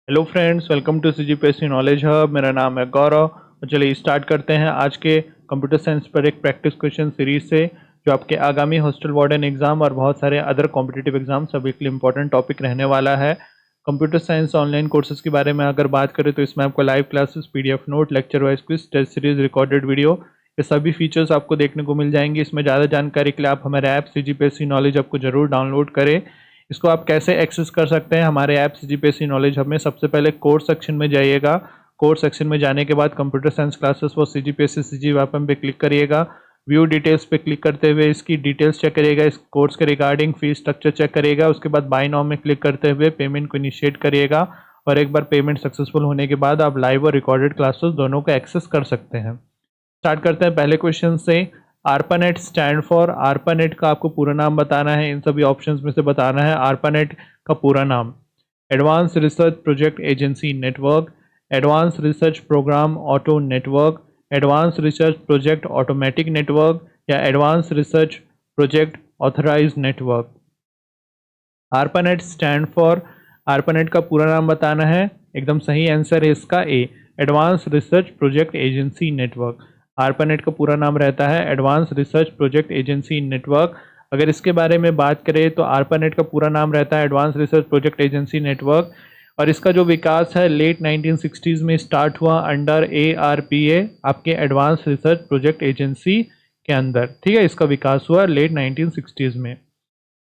Hello friends, welcome to CGPSC knowledge hub. मेरा नाम है गौरव और चलिए स्टार्ट करते हैं आज के कंप्यूटर साइंस पर एक प्रैक्टिस क्वेश्चन सीरीज से, जो आपके आगामी हॉस्टल वार्डन एग्जाम और बहुत सारे अदर कॉम्पिटिटिव एग्जाम सभी के लिए इंपॉर्टेंट टॉपिक रहने वाला है। कंप्यूटर साइंस ऑनलाइन कोर्सेज के बारे में अगर बात करें तो इसमें आपको live classes, PDF note, lecture wise quiz, test series, recorded video, ये सभी फीचर्स आपको देखने को मिल जाएंगे। इसमें ज़्यादा जानकारी के लिए आप हमारे ऐप सीजीपीएससी नॉलेज हब को जरूर डाउनलोड करें। इसको आप कैसे एक्सेस कर सकते हैं हमारे ऐप सीजीपीएससी नॉलेज हब में? सबसे पहले कोर्स सेक्शन में जाइएगा। कोर्स सेक्शन में जाने के बाद computer science classes for CGPSC सीजीवापम पे क्लिक करिएगा। व्यू डिटेल्स पे क्लिक करते हुए इसकी डिटेल्स चेक करिएगा, इस कोर्स के रिगार्डिंग फीस स्ट्रक्चर चेक करिएगा। उसके बाद बाय नाउ में क्लिक करते हुए पेमेंट को इनिशिएट करिएगा और एक बार पेमेंट सक्सेसफुल होने के बाद आप लाइव और रिकॉर्डेड क्लासेस दोनों को एक्सेस कर सकते हैं। स्टार्ट करते हैं पहले क्वेश्चन से। ARPANET स्टैंड फॉर, ARPANET का आपको पूरा नाम बताना है। इन सभी ऑप्शंस में से बताना है ARPANET का पूरा नाम। Advance research project agency network, advance research program auto network, advance research project automatic network या advance research project authorise network. ARPANET stand for, ARPANET का पूरा नाम बताना है। एकदम सही आंसर है इसका A, advance research project agency network. ARPANET का पूरा नाम रहता है advance research project agency network. अगर इसके बारे में बात करें तो ARPANET का पूरा नाम रहता है advance research project agency network और इसका जो विकास है लेट 1960s में स्टार्ट हुआ अंडर ARPA, आपके एडवांस रिसर्च प्रोजेक्ट एजेंसी के अंदर। ठीक है, इसका विकास हुआ लेट 1960s में।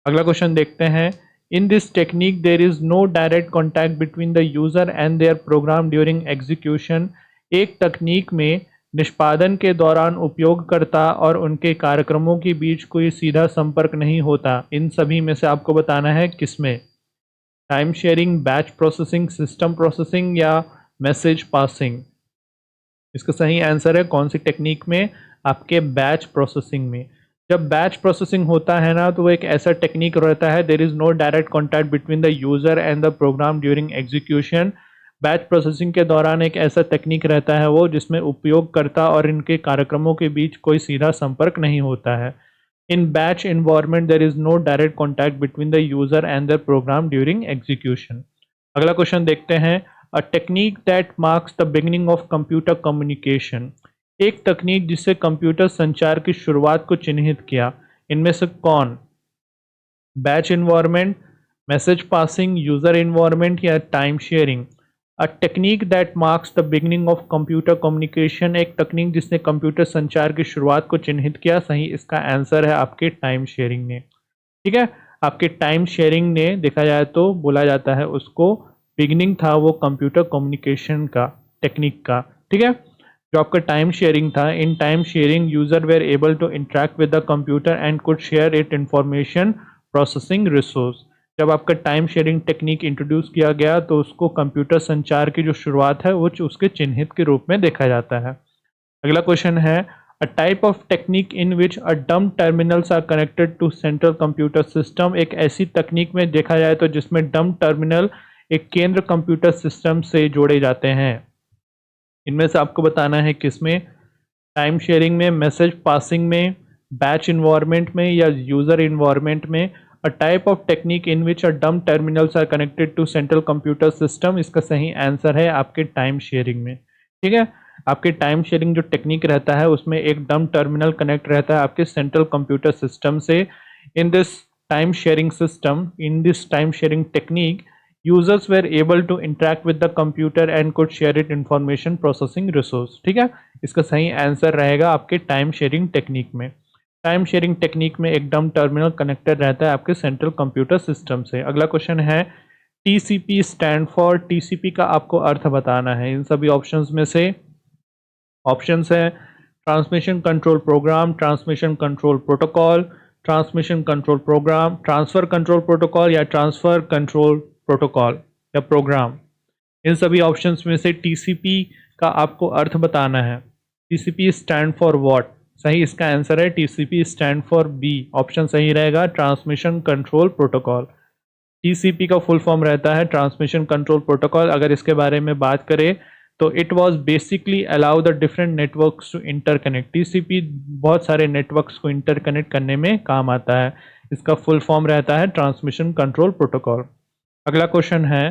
अगला क्वेश्चन देखते हैं। In this technique there is no direct contact between the user and their program during execution. एक तकनीक में निष्पादन के दौरान उपयोगकर्ता और उनके कार्यक्रमों के बीच कोई सीधा संपर्क नहीं होता। इन सभी में से आपको बताना है किसमें? Time sharing, batch processing, system processing या मैसेज पासिंग। इसका सही आंसर है कौन सी टेक्निक में? आपके बैच प्रोसेसिंग में। जब बैच प्रोसेसिंग होता है ना, तो वो एक ऐसा टेक्निक रहता है, there is no direct contact between the user and the program during execution. Batch processing के दौरान एक ऐसा टेक्निक रहता है वो, जिसमें उपयोगकर्ता और इनके कार्यक्रमों के बीच कोई सीधा संपर्क नहीं होता है। In batch environment there is no direct contact between the user and the program during execution. अगला क्वेश्चन देखते हैं। A technique that marks the beginning of computer communication. एक तकनीक जिससे कंप्यूटर संचार की शुरुआत को चिन्हित किया, इनमें से कौन? Batch environment, message passing, user environment या time sharing. A technique that marks the beginning of computer communication, एक तकनीक जिसने कंप्यूटर संचार की शुरुआत को चिन्हित किया। सही इसका आंसर है आपके टाइम शेयरिंग ने। ठीक है, आपके टाइम शेयरिंग ने देखा जाए तो बोला जाता है उसको बिगिनिंग था वो कंप्यूटर कम्युनिकेशन का, टेक्निक का। ठीक है, जो आपका टाइम शेयरिंग था, in time sharing user were able to interact with the computer and could share it information processing resource. जब आपका टाइम शेयरिंग टेक्निक इंट्रोड्यूस किया गया तो उसको कंप्यूटर संचार की जो शुरुआत है वो उसके चिन्हित के रूप में देखा जाता है। अगला क्वेश्चन है। A type of technique in which a dumb terminals are connected to central computer system. एक ऐसी तकनीक में देखा जाए तो जिसमें डम टर्मिनल एक केंद्र कंप्यूटर सिस्टम से जोड़े जाते हैं। इनमें से आपको बताना है किसमें? टाइम शेयरिंग में, मैसेज पासिंग में, बैच इन्वायरमेंट में या यूजर इन्वायरमेंट में। A type of technique in which a dumb terminals are connected to central computer system, इसका सही आंसर है आपके टाइम शेयरिंग में। ठीक है, आपके टाइम शेयरिंग जो टेक्निक रहता है उसमें एक डम टर्मिनल कनेक्ट रहता है आपके सेंट्रल कंप्यूटर सिस्टम से। In this time sharing system, in this time sharing technique, users were able to interact with the computer and could share it information processing resource। ठीक है, इसका सही आंसर रहेगा आपके टाइम शेयरिंग टेक्निक में। Time sharing technique में एकदम terminal connected रहता है आपके सेंट्रल कंप्यूटर सिस्टम से। अगला क्वेश्चन है। टीसीपी स्टैंड फॉर, टीसीपी का आपको अर्थ बताना है। इन सभी ऑप्शंस में से ऑप्शंस है transmission control program, transmission control protocol, transmission control program, transfer control protocol या ट्रांसफर कंट्रोल प्रोटोकॉल या प्रोग्राम। इन सभी ऑप्शंस में से टीसीपी का आपको अर्थ बताना है। TCP stand for what? सही इसका आंसर है TCP stand for B, option सही रहेगा ट्रांसमिशन कंट्रोल प्रोटोकॉल। टीसीपी का फुल फॉर्म रहता है ट्रांसमिशन कंट्रोल प्रोटोकॉल। अगर इसके बारे में बात करें तो it was basically allow the different networks to interconnect. TCP बहुत सारे नेटवर्क्स को इंटरकनेक्ट करने में काम आता है। इसका फुल फॉर्म रहता है ट्रांसमिशन कंट्रोल प्रोटोकॉल। अगला क्वेश्चन है।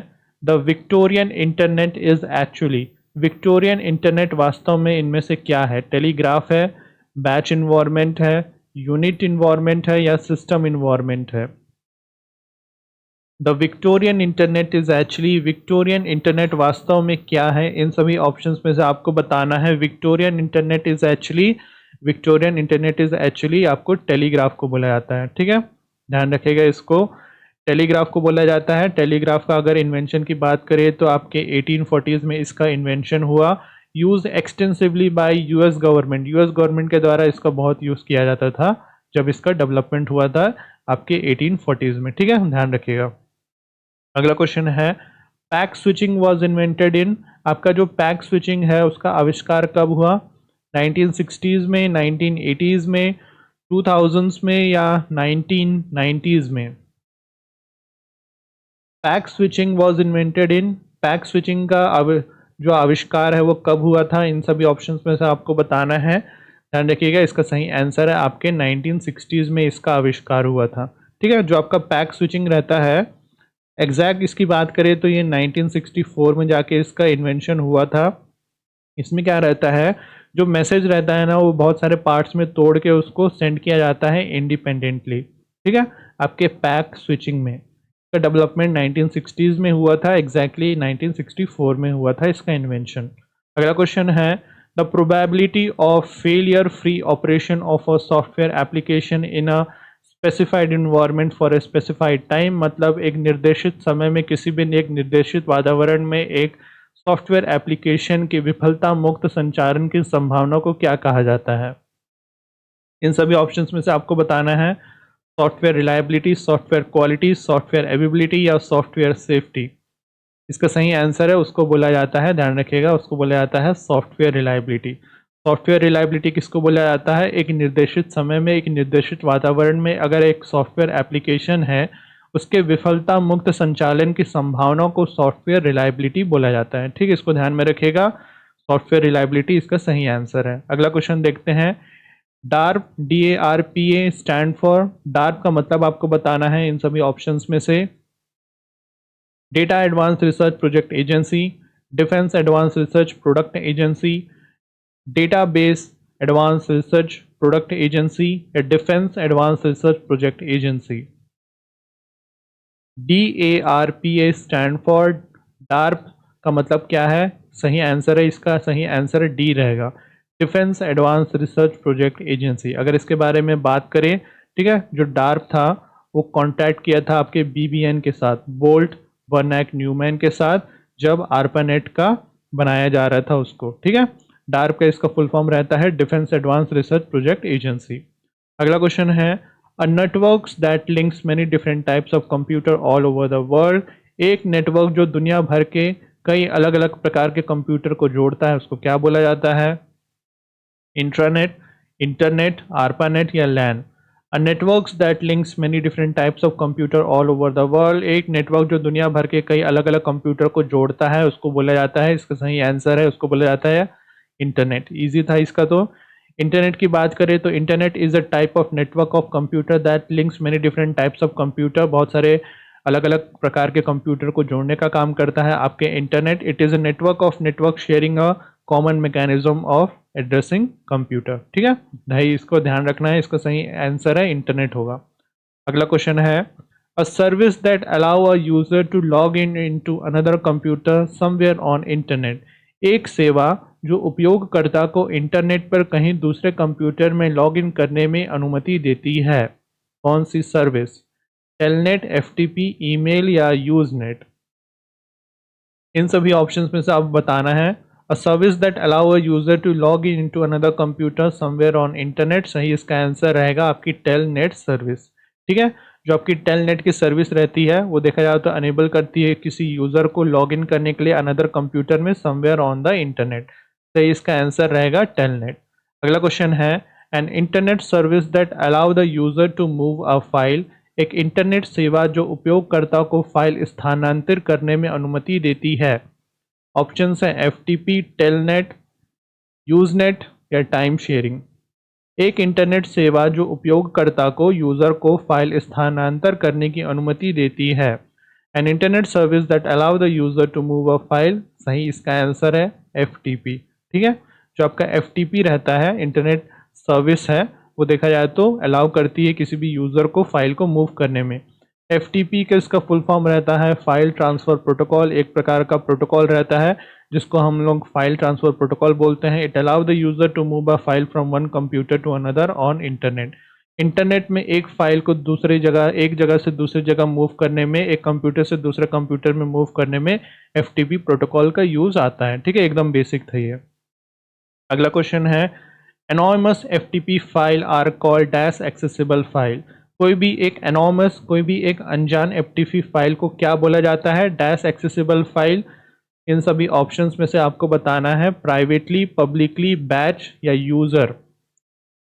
The Victorian internet is actually, Victorian internet वास्तव में इनमें से क्या है? टेलीग्राफ है, बैच इन्वायरमेंट है, यूनिट इन्वायरमेंट है या सिस्टम इन्वायरमेंट है? The Victorian internet is actually, Victorian internet वास्तव में क्या है? इन सभी ऑप्शंस में से आपको बताना है। Victorian internet is actually, Victorian internet is actually आपको टेलीग्राफ को बोला जाता है। ठीक है, ध्यान रखिएगा, इसको टेलीग्राफ को बोला जाता है। टेलीग्राफ का अगर इन्वेंशन की बात करें तो आपके 1840s में इसका इन्वेंशन हुआ। Use extensively bye US government, US government के द्वारा इसका बहुत यूज़ किया जाता था जब इसका डेवलपमेंट हुआ था आपके 1840s में। ठीक है, ध्यान रखिएगा। अगला क्वेश्चन है, pack switching was invented in, आपका जो पैक स्विचिंग है उसका आविष्कार कब हुआ? 1960s में, 1980s में, 2000s में या 1990s में? Pack switching was invented in, pack switching का जो आविष्कार है वो कब हुआ था? इन सभी ऑप्शंस में से आपको बताना है। ध्यान रखिएगा, इसका सही आंसर है आपके 1960s में इसका आविष्कार हुआ था। ठीक है, जो आपका पैक स्विचिंग रहता है, एग्जैक्ट इसकी बात करें तो ये 1964 में जाके इसका इन्वेंशन हुआ था। इसमें क्या रहता है, जो मैसेज रहता है ना वो बहुत सारे पार्ट्स में तोड़ के उसको सेंड किया जाता है इंडिपेंडेंटली। ठीक है, आपके पैक स्विचिंग में इसका डेवलपमेंट 1960s में हुआ था, एग्जैक्टली 1964 में हुआ था इसका इन्वेंशन। अगला क्वेश्चन है, the probability of failure free operation of a software application in a specified environment for a specified time, मतलब एक निर्देशित समय में किसी भी एक निर्देशित वातावरण में एक सॉफ्टवेयर एप्लीकेशन की विफलता मुक्त संचालन की संभावना को क्या कहा जाता है? इन सभी ऑप्शंस में से आपको बताना है। Software reliability, software quality, software availability या सॉफ्टवेयर सेफ्टी? इसका सही आंसर है उसको बोला जाता है, ध्यान रखिएगा, उसको बोला जाता है सॉफ्टवेयर रिलायबिलिटी। सॉफ्टवेयर रिलायबिलिटी किसको बोला जाता है? एक निर्देशित समय में एक निर्देशित वातावरण में अगर एक सॉफ्टवेयर एप्लीकेशन है उसके विफलता मुक्त संचालन की संभावना को सॉफ्टवेयर रिलायबिलिटी बोला जाता है। ठीक है, इसको ध्यान में रखिएगा, सॉफ्टवेयर रिलायबिलिटी इसका सही आंसर है। अगला क्वेश्चन देखते हैं, डार्प, DARPA स्टैंड फॉर, डार्प का मतलब आपको बताना है इन सभी ऑप्शंस में से। Data advance research project agency, defence advance research product agency, database advance research product agency या defence advance research project agency? DARPA stand for, DARPA का मतलब क्या है? सही आंसर है, इसका सही आंसर डी रहेगा, defence advance research project agency. अगर इसके बारे में बात करें, ठीक है, जो डार्प था वो कॉन्टैक्ट किया था आपके BBN के साथ, बोल्ट बर्नैक न्यूमैन के साथ, जब ARPANET का बनाया जा रहा था उसको। ठीक है, डार्प का इसका फुल फॉर्म रहता है defence advance research project agency. अगला क्वेश्चन है, a networks that links many different types of computer all over the world, एक नेटवर्क जो दुनिया भर के कई अलग अलग प्रकार के कंप्यूटर को जोड़ता है उसको क्या बोला जाता है? इंट्रानेट, इंटरनेट, ARPANET या LAN? A networks that links many different types of computer all over the world, एक नेटवर्क जो दुनिया भर के कई अलग अलग कंप्यूटर को जोड़ता है उसको बोला जाता है, इसका सही आंसर है उसको बोला जाता है इंटरनेट। इजी था इसका तो। इंटरनेट की बात करें तो internet is a type of network of computer that links many different types of computer, बहुत सारे अलग अलग प्रकार के कंप्यूटर को जोड़ने का काम करता है आपके internet. It is a network of network sharing a common mechanism of addressing computer. ठीक है भाई, इसको ध्यान रखना है, इसका सही आंसर है इंटरनेट होगा। अगला क्वेश्चन है, a service that allow a user to log in into another computer somewhere on internet, एक सेवा जो उपयोगकर्ता को इंटरनेट पर कहीं दूसरे कंप्यूटर में लॉग इन करने में अनुमति देती है, कौन सी सर्विस? टेलनेट, FTP, ईमेल या यूजनेट? इन सभी ऑप्शंस में से आप बताना है। A service that allow a user to log in into another computer somewhere on internet, सही इसका आंसर रहेगा आपकी टेलनेट सर्विस। ठीक है, जो आपकी टेलनेट की सर्विस रहती है वो देखा जाए तो अनेबल करती है किसी यूजर को लॉग इन करने के लिए अनदर कंप्यूटर में समवेयर ऑन द इंटरनेट, सही इसका आंसर रहेगा टेलनेट। अगला क्वेश्चन है, an internet service that allow the user to move a file, एक इंटरनेट सेवा जो उपयोगकर्ता को फाइल स्थानांतरित करने में अनुमति देती है। ऑप्शंस हैं FTP, टेलनेट, यूजनेट या टाइम शेयरिंग। एक इंटरनेट सेवा जो उपयोगकर्ता को यूज़र को फाइल स्थानांतर करने की अनुमति देती है, an internet service that allow the user to move a file, सही इसका आंसर है FTP। ठीक है, जो आपका FTP रहता है, इंटरनेट सर्विस है, वो देखा जाए तो अलाउ करती है किसी भी यूज़र को फाइल को मूव करने में। FTP का इसका फुल फॉर्म रहता है फाइल ट्रांसफ़र प्रोटोकॉल, एक प्रकार का प्रोटोकॉल रहता है जिसको हम लोग फाइल ट्रांसफ़र प्रोटोकॉल बोलते हैं। It allow the user to move a file from one computer to another on internet. Internet में एक फाइल को दूसरी जगह, एक जगह से दूसरी जगह मूव करने में, एक कंप्यूटर से दूसरे कंप्यूटर में मूव करने में FTP प्रोटोकॉल का यूज़ आता है। ठीक है, एकदम बेसिक था ये। अगला क्वेश्चन है enormous FTP file are called dash accessible file. कोई भी एक एनॉर्मस, कोई भी एक अनजान FTP फाइल को क्या बोला जाता है? Dash accessible file. इन सभी ऑप्शंस में से आपको बताना है प्राइवेटली, पब्लिकली, बैच या user.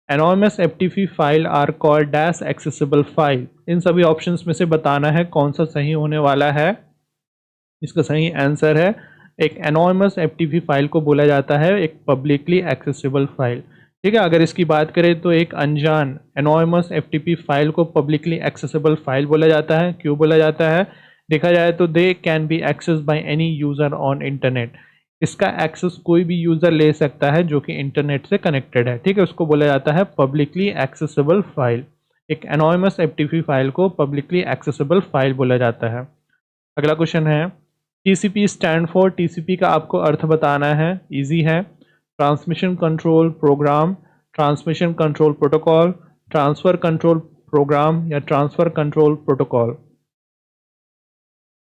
Enormous FTP file are called dash accessible file. इन सभी ऑप्शंस में से बताना है कौन सा सही होने वाला है। इसका सही आंसर है एक एनॉर्मस FTP फाइल को बोला जाता है एक पब्लिकली एक्सेसिबल फाइल। ठीक है, अगर इसकी बात करें तो एक अनजान एनॉर्मस FTP फाइल को पब्लिकली एक्सेसिबल फाइल बोला जाता है। क्यों बोला जाता है? देखा जाए तो they can be access by any user on internet. इसका एक्सेस कोई भी यूज़र ले सकता है जो कि इंटरनेट से कनेक्टेड है। ठीक है, उसको बोला जाता है पब्लिकली एक्सेसिबल फाइल। एक एनॉर्मस FTP फाइल को पब्लिकली एक्सेसिबल फाइल बोला जाता है। अगला क्वेश्चन है TCP स्टैंड फॉर, TCP का आपको अर्थ बताना है, इजी है। Transmission control program, transmission control protocol, transfer control program या transfer control protocol.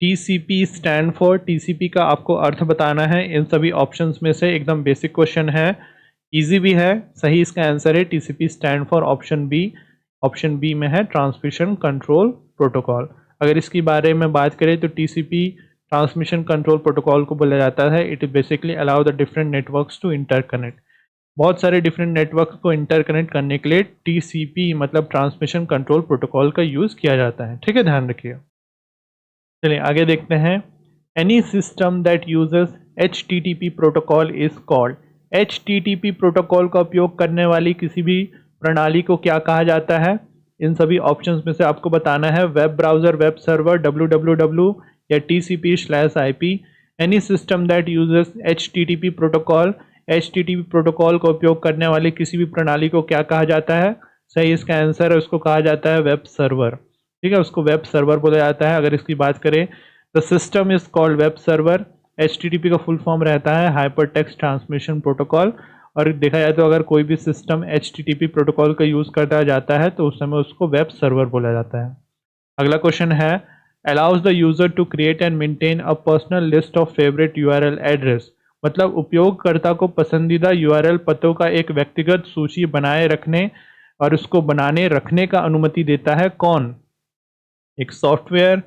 TCP stand for, TCP का आपको अर्थ बताना है। इन सभी ऑप्शंस में से एकदम बेसिक क्वेश्चन है, इजी भी है। सही इसका आंसर है TCP stand for option B. Option B में है ट्रांसमिशन कंट्रोल प्रोटोकॉल। अगर इसकी बारे में बात करें तो TCP ट्रांसमिशन कंट्रोल प्रोटोकॉल को बोला जाता है it basically allow the different networks to interconnect. बहुत सारे डिफरेंट नेटवर्क को इंटरकनेक्ट करने के लिए TCP मतलब ट्रांसमिशन कंट्रोल प्रोटोकॉल का यूज़ किया जाता है। ठीक है, ध्यान रखिए। चलिए आगे देखते हैं। Any system that uses HTTP protocol is called. HTTP protocol का उपयोग करने वाली किसी भी प्रणाली को क्या कहा जाता है? इन सभी ऑप्शंस में से आपको बताना है web browser, web server, www या TCP/IP। Any system that uses HTTP protocol, HTTP protocol का उपयोग करने वाली किसी भी प्रणाली को क्या कहा जाता है? सही इसका आंसर है, उसको कहा जाता है वेब सर्वर। ठीक है, उसको वेब सर्वर बोला जाता है। अगर इसकी बात करें the system is called web server. HTTP का फुल फॉर्म रहता है हाइपर टेक्स्ट ट्रांसमिशन प्रोटोकॉल। और देखा जाए तो अगर कोई भी सिस्टम HTTP प्रोटोकॉल का यूज़ करता जाता है तो उस समय उसको वेब सर्वर बोला जाता है। अगला क्वेश्चन है allows the user to create and maintain a personal list of favourite URL address. मतलब उपयोगकर्ता को पसंदीदा URL पतों का एक व्यक्तिगत सूची बनाए रखने और उसको बनाने रखने का अनुमति देता है कौन? एक सॉफ्टवेयर,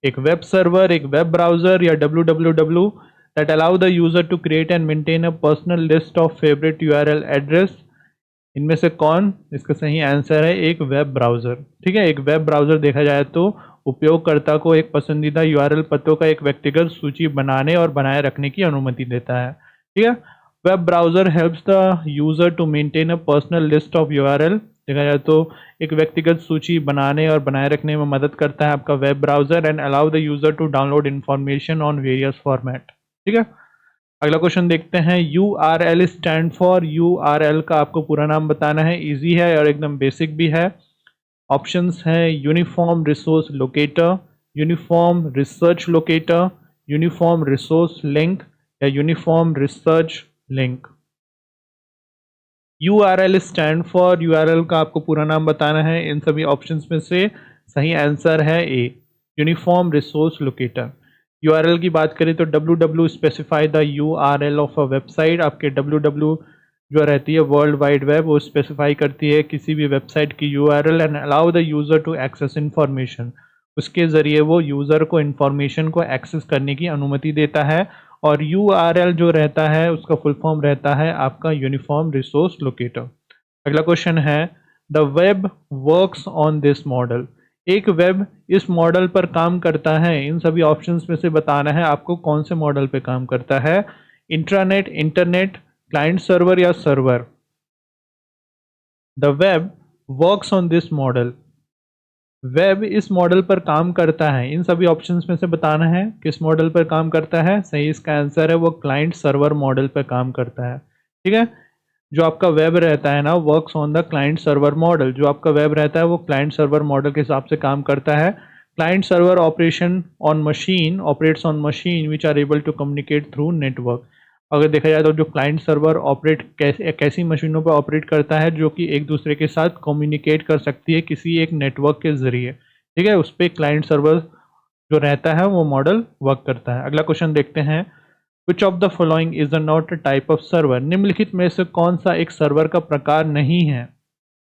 एक वेब सर्वर, एक वेब ब्राउज़र या www that allow the user to create and maintain a personal list of favorite URL address। इनमें से कौन? इसका सही आंसर है एक वेब ब्राउज़र। ठीक है, एक वेब ब्राउज़र देखा जाए तो उपयोगकर्ता को एक पसंदीदा URL पतों का एक व्यक्तिगत सूची बनाने और बनाए रखने की अनुमति देता है। ठीक है, web browser helps the user to maintain a personal list of URL। देखा जाए तो एक व्यक्तिगत सूची बनाने और बनाए रखने में मदद करता है आपका web browser and allow the user to download information on various format. ठीक है, अगला क्वेश्चन देखते हैं। URL स्टैंड फॉर, URL का आपको पूरा नाम बताना है, इजी है और एकदम बेसिक भी है। ऑप्शंस हैं uniform resource locator, uniform research locator, uniform resource link या uniform research link. URL stand for, URL का आपको पूरा नाम बताना है। इन सभी ऑप्शंस में से सही आंसर है A, uniform resource locator. URL की बात करें तो www specify the URL of a website. आपके www जो रहती है वर्ल्ड वाइड वेब, वो स्पेसिफाई करती है किसी भी वेबसाइट की URL and allow the user to access information. उसके ज़रिए वो यूज़र को इन्फॉर्मेशन को एक्सेस करने की अनुमति देता है। और URL जो रहता है उसका फुल फॉर्म रहता है आपका यूनिफॉर्म रिसोर्स लोकेटर। अगला क्वेश्चन है the web works on this model. एक वेब इस मॉडल पर काम करता है। इन सभी ऑप्शंस में से बताना है आपको कौन से मॉडल पे काम करता है। इंट्रानेट, इंटरनेट, क्लाइंट सर्वर या server. The web works on this model. Web इस मॉडल पर काम करता है, इन सभी ऑप्शंस में से बताना है किस मॉडल पर काम करता है। सही इसका आंसर है वो क्लाइंट सर्वर मॉडल पर काम करता है। ठीक है, जो आपका वेब रहता है ना, works on the client server model. जो आपका वेब रहता है वो क्लाइंट सर्वर मॉडल के हिसाब से काम करता है। Client server operation on machine operates on machine which are able to communicate through network. अगर देखा जाए तो जो क्लाइंट सर्वर ऑपरेट कैसी मशीनों पर ऑपरेट करता है जो कि एक दूसरे के साथ कम्युनिकेट कर सकती है किसी एक नेटवर्क के जरिए। ठीक है, उस पर क्लाइंट सर्वर जो रहता है वो मॉडल वर्क करता है। अगला क्वेश्चन देखते हैं, which of the following is not a type of server. निम्नलिखित में से कौन सा एक सर्वर का प्रकार नहीं है।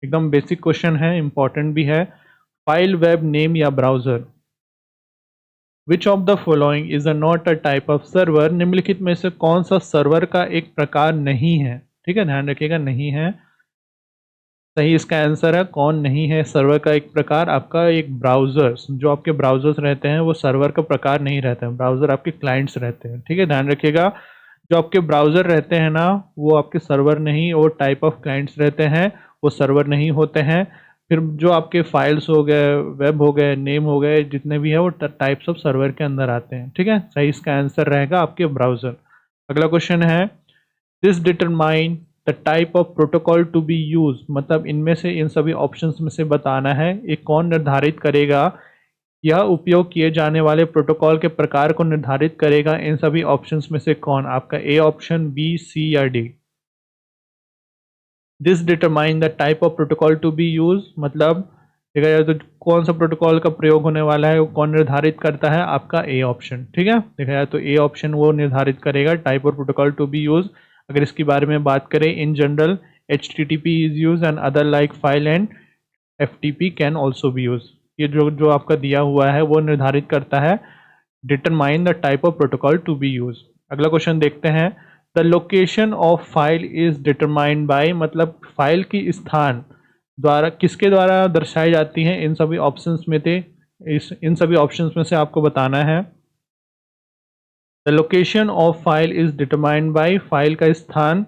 एकदम बेसिक क्वेश्चन है, इंपॉर्टेंट भी है। फाइल, वेब, नेम या browser. Which of the following is not a type of server. निम्नलिखित में से कौन सा सर्वर का एक प्रकार नहीं है। ठीक है, ध्यान रखिएगा, नहीं है। सही इसका आंसर है कौन नहीं है सर्वर का एक प्रकार। आपका एक ब्राउजर्स, जो आपके ब्राउजर्स रहते हैं वो सर्वर का प्रकार नहीं रहते हैं, ब्राउजर आपके क्लाइंट्स रहते हैं। ठीक है, ध्यान रखिएगा, जो आपके ब्राउजर रहते हैं ना वो आपके सर्वर नहीं और टाइप ऑफ क्लाइंट्स रहते हैं, वो सर्वर नहीं होते हैं। फिर जो आपके फाइल्स हो गए, वेब हो गए, नेम हो गए, जितने भी है वो टाइप्स ऑफ सर्वर के अंदर आते हैं। ठीक है, सही इसका आंसर रहेगा आपके ब्राउजर। अगला क्वेश्चन है, this determine the type of protocol to be use. मतलब इनमें से, इन सभी ऑप्शंस में से बताना है एक कौन निर्धारित करेगा, यह उपयोग किए जाने वाले प्रोटोकॉल के प्रकार को निर्धारित करेगा। इन सभी ऑप्शंस में से कौन, आपका ए ऑप्शन, बी, सी या डी। This determine the type of protocol to be use, मतलब देखा जाए तो कौन सा प्रोटोकॉल का प्रयोग होने वाला है वो कौन निर्धारित करता है, आपका ए ऑप्शन। ठीक है, देखा जाए तो ए ऑप्शन वो निर्धारित करेगा type of protocol to be use. अगर इसके बारे में बात करें, in general HTTP is use and other like file and FTP can also be use. ये जो जो आपका दिया हुआ है वो निर्धारित करता है determine the type of protocol to be use. अगला क्वेश्चन देखते हैं, the location of file is determined by, मतलब फाइल की स्थान द्वारा किसके द्वारा दर्शाई जाती है। इन सभी ऑप्शंस में थे, इन सभी ऑप्शंस में से आपको बताना है। The location of file is determined bye, file का स्थान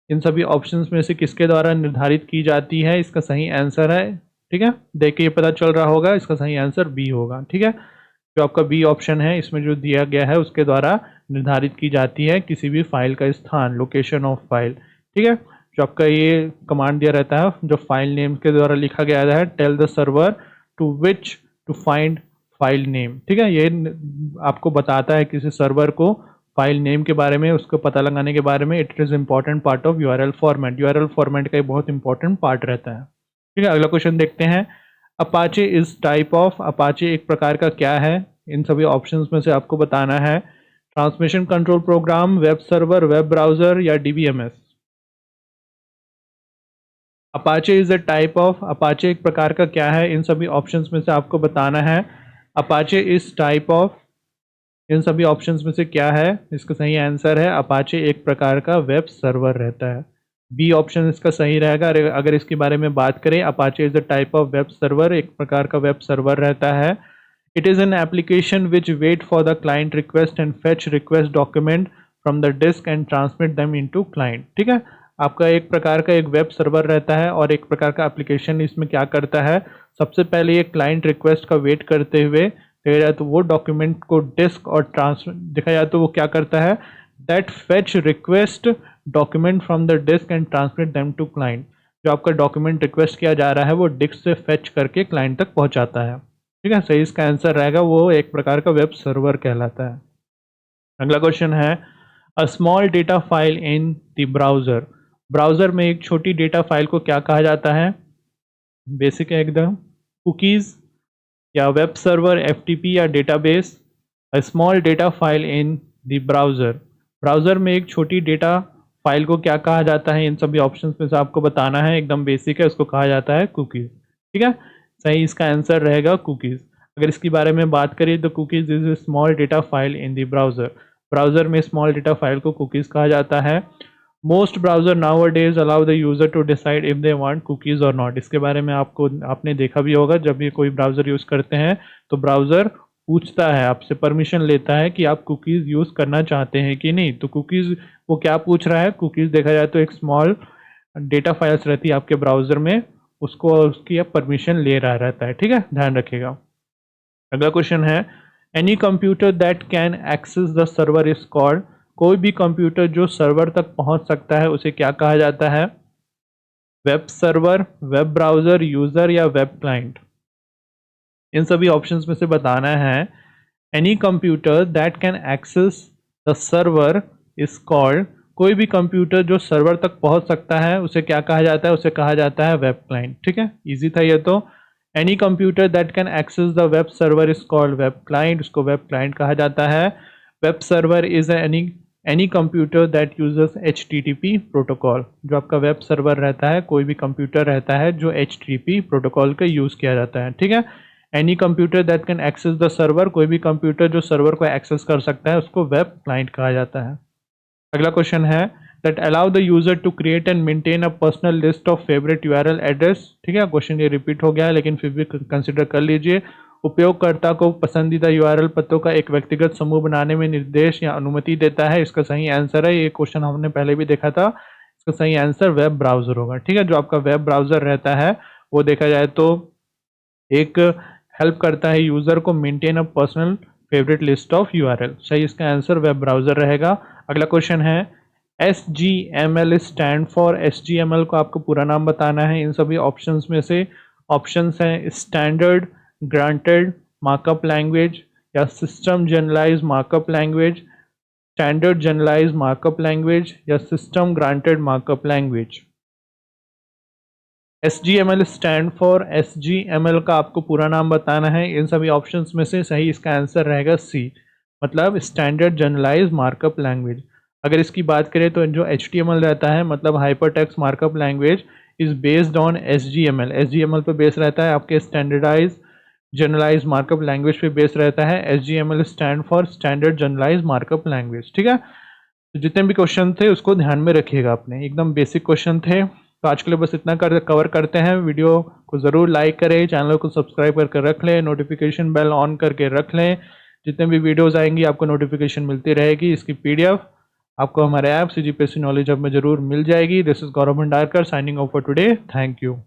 इन सभी ऑप्शंस में से किसके द्वारा निर्धारित की जाती है। इसका सही आंसर है, ठीक है, देख के ये पता चल रहा होगा, इसका सही आंसर बी होगा। ठीक है, जो आपका बी ऑप्शन है इसमें जो दिया गया है उसके द्वारा निर्धारित की जाती है किसी भी फाइल का स्थान, लोकेशन ऑफ फाइल। ठीक है, जो आपका ये कमांड दिया रहता है जो फाइल नेम के द्वारा लिखा गया है, tell the server to which to find file name. ठीक है, ये आपको बताता है किसी सर्वर को फाइल नेम के बारे में, उसको पता लगाने के बारे में। It is important part of URL format, URL format का एक बहुत इंपॉर्टेंट पार्ट रहता है। ठीक है, अगला क्वेश्चन देखते हैं, Apache is type of, Apache एक प्रकार का क्या है। इन सभी ऑप्शंस में से आपको बताना है, transmission control program, web server, web browser या DBMS। Apache is a type of, Apache एक प्रकार का क्या है, इन सभी ऑप्शंस में से आपको बताना है। अपाचे इज टाइप ऑफ, इन सभी ऑप्शंस में से क्या है, इसका सही आंसर है अपाचे एक प्रकार का वेब सर्वर रहता है। बी ऑप्शन इसका सही रहेगा। अगर इसके बारे में बात करें, Apache is a type of web server, एक प्रकार का वेब सर्वर रहता है। It is an application which wait for the client request and fetch request document from the disk and transmit them into client. ठीक है, आपका एक प्रकार का एक वेब सर्वर रहता है और एक प्रकार का एप्लीकेशन इसमें क्या करता है, सबसे पहले ये क्लाइंट रिक्वेस्ट का वेट करते हुए देखा जाए तो वो डॉक्यूमेंट को डिस्क और देखा जाए तो वो क्या करता है, that fetch request document from the disk and transmit them to client. जो आपका डॉक्यूमेंट रिक्वेस्ट किया जा रहा है वो डिस्क से फेच करके क्लाइंट तक पहुंचाता है। ठीक है, सही इसका आंसर रहेगा वो एक प्रकार का वेब सर्वर कहलाता है। अगला क्वेश्चन है, a small data file in the browser. Browser में एक छोटी डेटा फाइल को क्या कहा जाता है, बेसिक है एकदम, कुकीज़ या वेब सर्वर, FTP या database. A small data file in the browser, browser में एक छोटी डेटा फाइल को क्या कहा जाता है, इन सभी ऑप्शंस में से आपको बताना है। एकदम बेसिक है, उसको कहा जाता है कुकीज़। ठीक है, सही इसका आंसर रहेगा कुकीज़। अगर इसके बारे में बात करें तो cookies is a small data file in the browser, browser में स्मॉल डेटा फाइल को कुकीज़ कहा जाता है। Most browser now days allow the user to decide if they want cookies और नॉट। इसके बारे में आपने देखा भी होगा, जब भी कोई ब्राउज़र यूज़ करते हैं तो ब्राउज़र पूछता है आपसे, परमिशन लेता है कि आप कुकीज़ यूज़ करना चाहते हैं कि नहीं। तो कुकीज़ वो क्या पूछ रहा है, कुकीज़ देखा जाए तो एक स्मॉल डेटा फाइल्स रहती है आपके ब्राउज़र में, उसको उसकी परमिशन ले रहा रहता है, ठीक है, ध्यान रखिएगा। अगला क्वेश्चन है any computer that can access the server is called, कोई भी कंप्यूटर जो सर्वर तक पहुंच सकता है उसे क्या कहा जाता है? Web server, web browser, user या वेब क्लाइंट? इन सभी ऑप्शंस में से बताना है। Any computer that can access the server is called, कोई भी कंप्यूटर जो सर्वर तक पहुंच सकता है उसे क्या कहा जाता है? उसे कहा जाता है वेब क्लाइंट, ठीक है, इजी था ये तो। Any computer that can access the web server is called web client, उसको वेब क्लाइंट कहा जाता है। Web server is any computer that uses HTTP protocol, जो आपका वेब सर्वर रहता है, कोई भी कंप्यूटर रहता है जो HTTP प्रोटोकॉल का यूज़ किया जाता है, ठीक है। Any computer that can access the server, कोई भी कंप्यूटर जो सर्वर को एक्सेस कर सकता है उसको वेब क्लाइंट कहा जाता है। अगला क्वेश्चन है that allow the user to create and maintain a personal list of favourite URL address, ठीक है, क्वेश्चन ये रिपीट हो गया है लेकिन फिर भी कंसिडर कर लीजिए। उपयोगकर्ता को पसंदीदा URL पतों का एक व्यक्तिगत समूह बनाने में निर्देश या अनुमति देता है। इसका सही आंसर है, ये क्वेश्चन हमने पहले भी देखा था, इसका सही आंसर वेब ब्राउजर होगा, ठीक है। जो आपका वेब ब्राउजर रहता है वो देखा जाए तो एक हेल्प करता है यूजर को maintain a personal favourite list of URL, सही इसका आंसर वेब ब्राउजर रहेगा। अगला क्वेश्चन है SGML स्टैंड फॉर, SGML को आपको पूरा नाम बताना है। इन सभी ऑप्शंस में से ऑप्शंस हैं स्टैंडर्ड ग्रांटेड मार्कअप लैंग्वेज या system generalise markup language, standard generalise markup language या system granted markup language. SGML stand for, SGML का आपको पूरा नाम बताना है। इन सभी ऑप्शंस में से सही इसका आंसर रहेगा C, मतलब स्टैंडर्ड जनरलाइज मार्कअप लैंग्वेज। अगर इसकी बात करें तो जो HTML रहता है मतलब hypertext markup language is based on SGML, SGML पे बेस रहता है, आपके स्टैंडर्डाइज जनरलाइज मार्कअप लैंग्वेज पे बेस रहता है। SGML stand for standard generalise markup language, ठीक है। तो जितने भी क्वेश्चन थे उसको ध्यान में रखिएगा, अपने एकदम बेसिक क्वेश्चन थे। तो आज के लिए बस इतना कवर करते हैं। वीडियो को ज़रूर लाइक करें, चैनल को सब्सक्राइब करके रख लें, नोटिफिकेशन बेल ऑन करके रख लें। जितने भी वीडियोस आएंगी आपको नोटिफिकेशन मिलती रहेगी। इसकी PDF आपको हमारे ऐप CGPSC नॉलेज हब में ज़रूर मिल जाएगी। This is Gaurav Bhandarkar signing off for today, thank you.